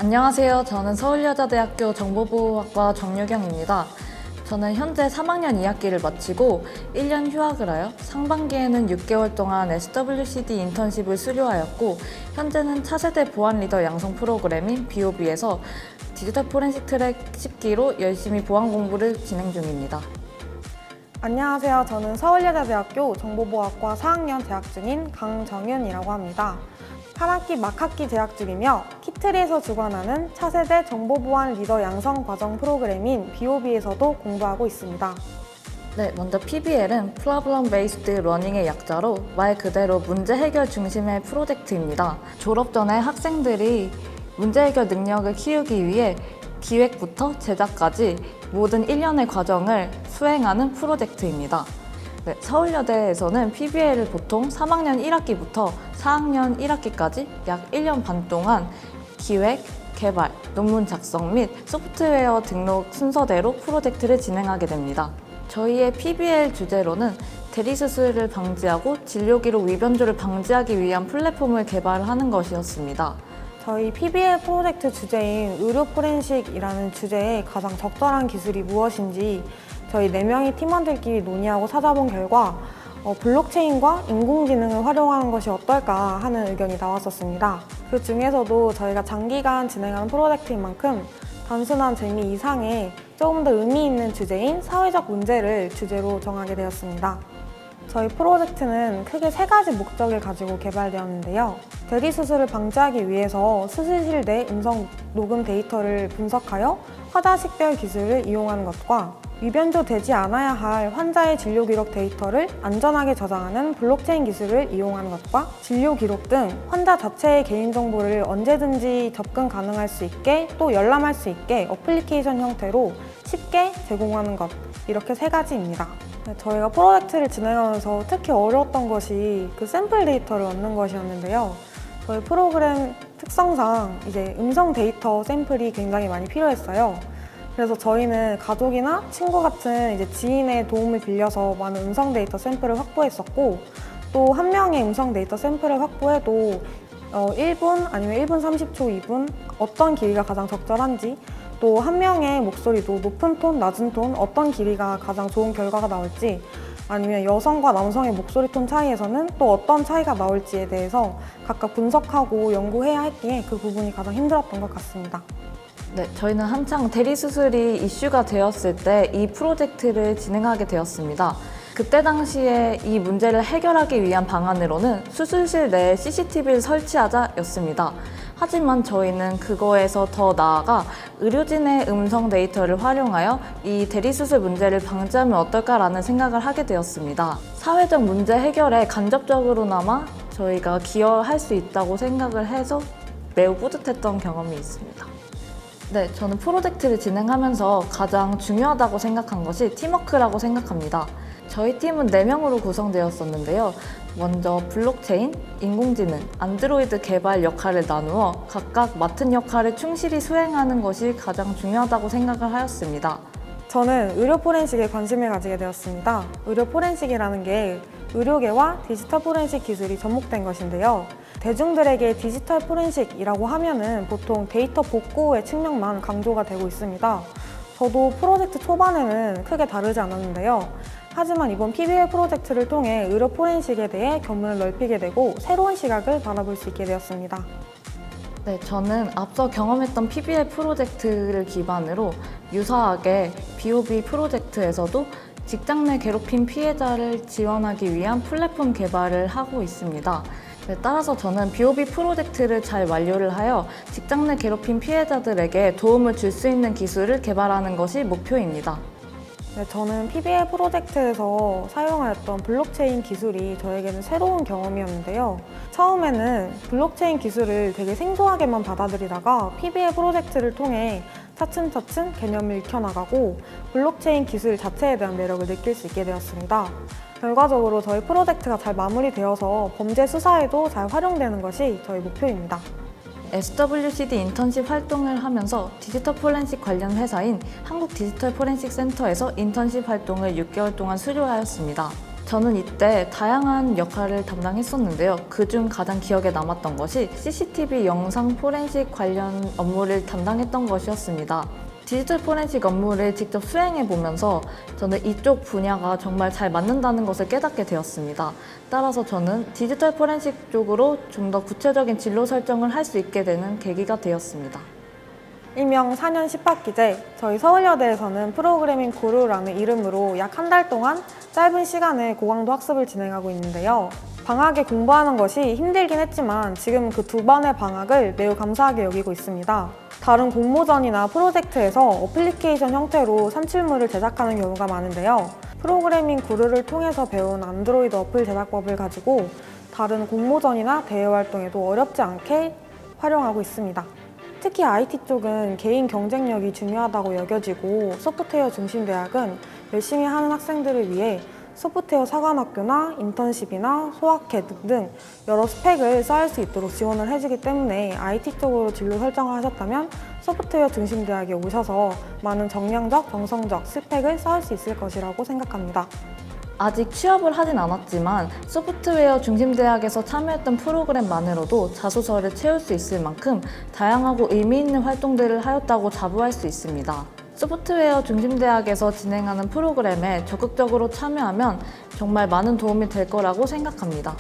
안녕하세요. 저는 서울여자대학교 정보보호학과 정유경입니다. 저는 현재 3학년 2학기를 마치고 1년 휴학을 하여 상반기에는 6개월 동안 SWCD 인턴십을 수료하였고 현재는 차세대 보안 리더 양성 프로그램인 BOB에서 디지털 포렌식 트랙 10기로 열심히 보안 공부를 진행 중입니다. 안녕하세요. 저는 서울여자대학교 정보보호학과 4학년 재학 중인 강정윤이라고 합니다. 8학기 막학기 재학 중이며 키트리에서 주관하는 차세대 정보보안 리더 양성 과정 프로그램인 BOB에서도 공부하고 있습니다. 네, 먼저 PBL은 Problem Based Learning의 약자로 말 그대로 문제 해결 중심의 프로젝트입니다. 졸업 전에 학생들이 문제 해결 능력을 키우기 위해 기획부터 제작까지 모든 일련의 과정을 수행하는 프로젝트입니다. 네, 서울여대에서는 PBL을 보통 3학년 1학기부터 4학년 1학기까지 약 1년 반 동안 기획, 개발, 논문 작성 및 소프트웨어 등록 순서대로 프로젝트를 진행하게 됩니다. 저희의 PBL 주제로는 대리수술을 방지하고 진료기록 위변조를 방지하기 위한 플랫폼을 개발하는 것이었습니다. 저희 PBL 프로젝트 주제인 의료 포렌식이라는 주제에 가장 적절한 기술이 무엇인지 저희 4명의 팀원들끼리 논의하고 찾아본 결과 블록체인과 인공지능을 활용하는 것이 어떨까 하는 의견이 나왔었습니다. 그 중에서도 저희가 장기간 진행하는 프로젝트인 만큼 단순한 재미 이상의 조금 더 의미 있는 주제인 사회적 문제를 주제로 정하게 되었습니다. 저희 프로젝트는 크게 3가지 목적을 가지고 개발되었는데요. 대리수술을 방지하기 위해서 수술실 내 음성 녹음 데이터를 분석하여 환자 식별 기술을 이용하는 것과 위변조 되지 않아야 할 환자의 진료 기록 데이터를 안전하게 저장하는 블록체인 기술을 이용하는 것과 진료 기록 등 환자 자체의 개인정보를 언제든지 접근 가능할 수 있게 또 열람할 수 있게 어플리케이션 형태로 쉽게 제공하는 것, 이렇게 3가지입니다. 저희가 프로젝트를 진행하면서 특히 어려웠던 것이 그 샘플 데이터를 얻는 것이었는데요. 저희 프로그램 특성상 이제 음성 데이터 샘플이 굉장히 많이 필요했어요. 그래서 저희는 가족이나 친구 같은 이제 지인의 도움을 빌려서 많은 음성 데이터 샘플을 확보했었고, 또 한 명의 음성 데이터 샘플을 확보해도 1분 아니면 1분 30초, 2분 어떤 길이가 가장 적절한지, 또 한 명의 목소리도 높은 톤, 낮은 톤 어떤 길이가 가장 좋은 결과가 나올지, 아니면 여성과 남성의 목소리 톤 차이에서는 또 어떤 차이가 나올지에 대해서 각각 분석하고 연구해야 했기에 그 부분이 가장 힘들었던 것 같습니다. 네, 저희는 한창 대리수술이 이슈가 되었을 때 이 프로젝트를 진행하게 되었습니다. 그때 당시에 이 문제를 해결하기 위한 방안으로는 수술실 내에 CCTV를 설치하자였습니다. 하지만 저희는 그거에서 더 나아가 의료진의 음성 데이터를 활용하여 이 대리수술 문제를 방지하면 어떨까라는 생각을 하게 되었습니다. 사회적 문제 해결에 간접적으로나마 저희가 기여할 수 있다고 생각을 해서 매우 뿌듯했던 경험이 있습니다. 네, 저는 프로젝트를 진행하면서 가장 중요하다고 생각한 것이 팀워크라고 생각합니다. 저희 팀은 4명으로 구성되었었는데요. 먼저 블록체인, 인공지능, 안드로이드 개발 역할을 나누어 각각 맡은 역할을 충실히 수행하는 것이 가장 중요하다고 생각을 하였습니다. 저는 의료 포렌식에 관심을 가지게 되었습니다. 의료 포렌식이라는 게 의료계와 디지털 포렌식 기술이 접목된 것인데요. 대중들에게 디지털 포렌식이라고 하면은 보통 데이터 복구의 측면만 강조가 되고 있습니다. 저도 프로젝트 초반에는 크게 다르지 않았는데요. 하지만 이번 PBL 프로젝트를 통해 의료 포렌식에 대해 견문을 넓히게 되고 새로운 시각을 바라볼 수 있게 되었습니다. 네, 저는 앞서 경험했던 PBL 프로젝트를 기반으로 유사하게 BOB 프로젝트에서도 직장 내 괴롭힘 피해자를 지원하기 위한 플랫폼 개발을 하고 있습니다. 네, 따라서 저는 BOB 프로젝트를 잘 완료를 하여 직장 내 괴롭힘 피해자들에게 도움을 줄 수 있는 기술을 개발하는 것이 목표입니다. 네, 저는 PBL 프로젝트에서 사용하였던 블록체인 기술이 저에게는 새로운 경험이었는데요. 처음에는 블록체인 기술을 되게 생소하게만 받아들이다가 PBL 프로젝트를 통해 차츰차츰 개념을 익혀나가고 블록체인 기술 자체에 대한 매력을 느낄 수 있게 되었습니다. 결과적으로 저희 프로젝트가 잘 마무리되어서 범죄 수사에도 잘 활용되는 것이 저희 목표입니다. SWCD 인턴십 활동을 하면서 디지털 포렌식 관련 회사인 한국 디지털 포렌식 센터에서 인턴십 활동을 6개월 동안 수료하였습니다. 저는 이때 다양한 역할을 담당했었는데요. 그중 가장 기억에 남았던 것이 CCTV 영상 포렌식 관련 업무를 담당했던 것이었습니다. 디지털 포렌식 업무를 직접 수행해 보면서 저는 이쪽 분야가 정말 잘 맞는다는 것을 깨닫게 되었습니다. 따라서 저는 디지털 포렌식 쪽으로 좀 더 구체적인 진로 설정을 할 수 있게 되는 계기가 되었습니다. 일명 4년 10학기제, 저희 서울여대에서는 프로그래밍 구루라는 이름으로 약 한 달 동안 짧은 시간에 고강도 학습을 진행하고 있는데요. 방학에 공부하는 것이 힘들긴 했지만 지금 그 두 번의 방학을 매우 감사하게 여기고 있습니다. 다른 공모전이나 프로젝트에서 어플리케이션 형태로 산출물을 제작하는 경우가 많은데요. 프로그래밍 구루를 통해서 배운 안드로이드 어플 제작법을 가지고 다른 공모전이나 대외 활동에도 어렵지 않게 활용하고 있습니다. 특히 IT 쪽은 개인 경쟁력이 중요하다고 여겨지고 소프트웨어 중심 대학은 열심히 하는 학생들을 위해 소프트웨어 사관학교나 인턴십이나 소학회 등등 여러 스펙을 쌓을 수 있도록 지원을 해주기 때문에 IT 쪽으로 진로 설정을 하셨다면 소프트웨어 중심 대학에 오셔서 많은 정량적, 정성적 스펙을 쌓을 수 있을 것이라고 생각합니다. 아직 취업을 하진 않았지만 소프트웨어 중심 대학에서 참여했던 프로그램만으로도 자소서를 채울 수 있을 만큼 다양하고 의미 있는 활동들을 하였다고 자부할 수 있습니다. 소프트웨어 중심 대학에서 진행하는 프로그램에 적극적으로 참여하면 정말 많은 도움이 될 거라고 생각합니다.